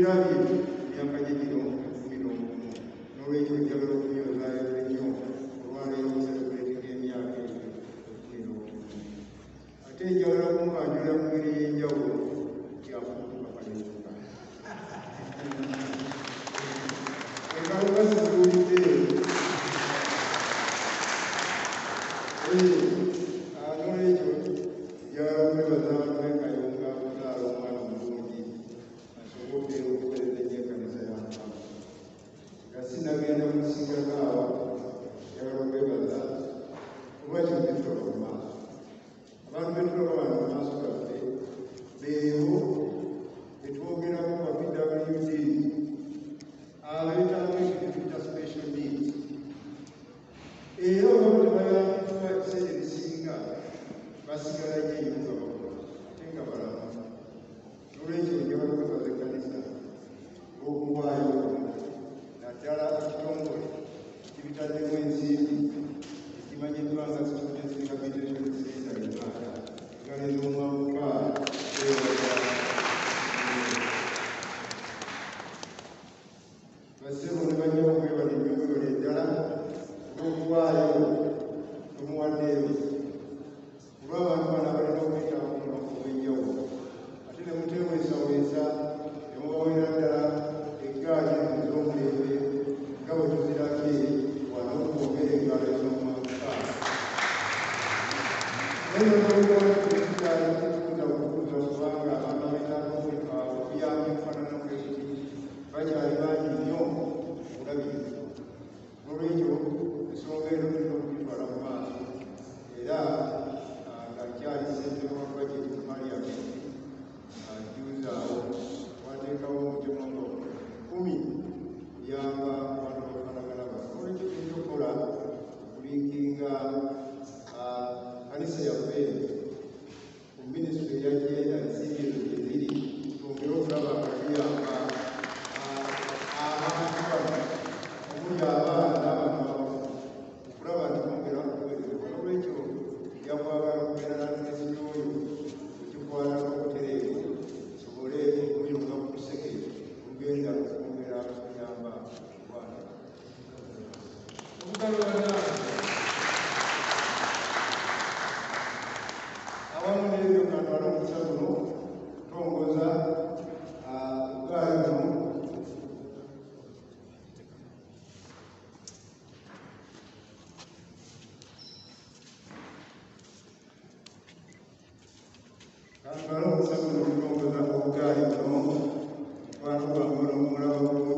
tubirabye emyaka gyegino ekkumiro n'olwekyo njagala okunyozayo ennyo olwaleero okuselebuleetinga emyaka ekkumiro ate njagala kumwanjula mu ngeri y'enjawulo kyafuuka kaleuka enkaluka zizuulidde n'olwekyo njagala okwebaza Kayonga okuzaala omwana omulungi asobodde okuweereza ennyo ekkanisa ya Mukama nga sinagenda kumusingako awa njagala okwebaza kuba kino tetuloba mu maaso abantu betuloba wano mu maaso gaffe beewo betwogerako kwa PWD abeetaamu ekintu tuyita special needs era oba tebayambibwa ebiseera ebisinga basigala nnyo enyunga bakola ate nga balamu n'olwekyo njagala okwebaza ekkanisa okuwaayo naddala ekitongole kibitaddemu ensimbi ekimanyiddwa nga Student Rehabilitation Center Uganda ngaleeza omwamuka basebo ne bajja okwebala ebyobwebala eddala olw'okuwaayo omuwaddeeyo olw'abantu bano abalina okwetaaga omunaku obw'enjawulo ate ne muteeweesaweesa ne mubaweera ddala eggaali ez'omulembe nga bwe tuzirabye wano okwogera engalo ez'omwamuka nayeokuza okubuuza kubanga abantu abeetaaga okuyamba okufaanana kwekuti bakyali bangi nnyo obulabirizi n'olwekyo ensonga eno tulina okugitwala mu maaso era ngakyali ssentebe wa bajeti mu paliamenti ajuuzaawo wateekawo omutemo nga 10 kuyamba abantu bafanagana bano n'olwekyo tulina okukola okulinkinga kanisa yaffe ku minisitule eyajenda ensimbi ezo gye ziri twongere okulaba nga tuyamba abantu bano omuli abaana n'abantu abamu okulaba nti twongera okuweerezebwa n'olwekyo yakwagala okugenda n'adresiti oyo ekikwatako obutereevu tusobole okuyunga ku luseke olugenda okwongera okuyamba obwana awamu n'ebyo nga ntwala omukisa guno tongoza obwayo buno kantwala omukisa guno okutongoza obwayo buno mukwano gwange n'omulaba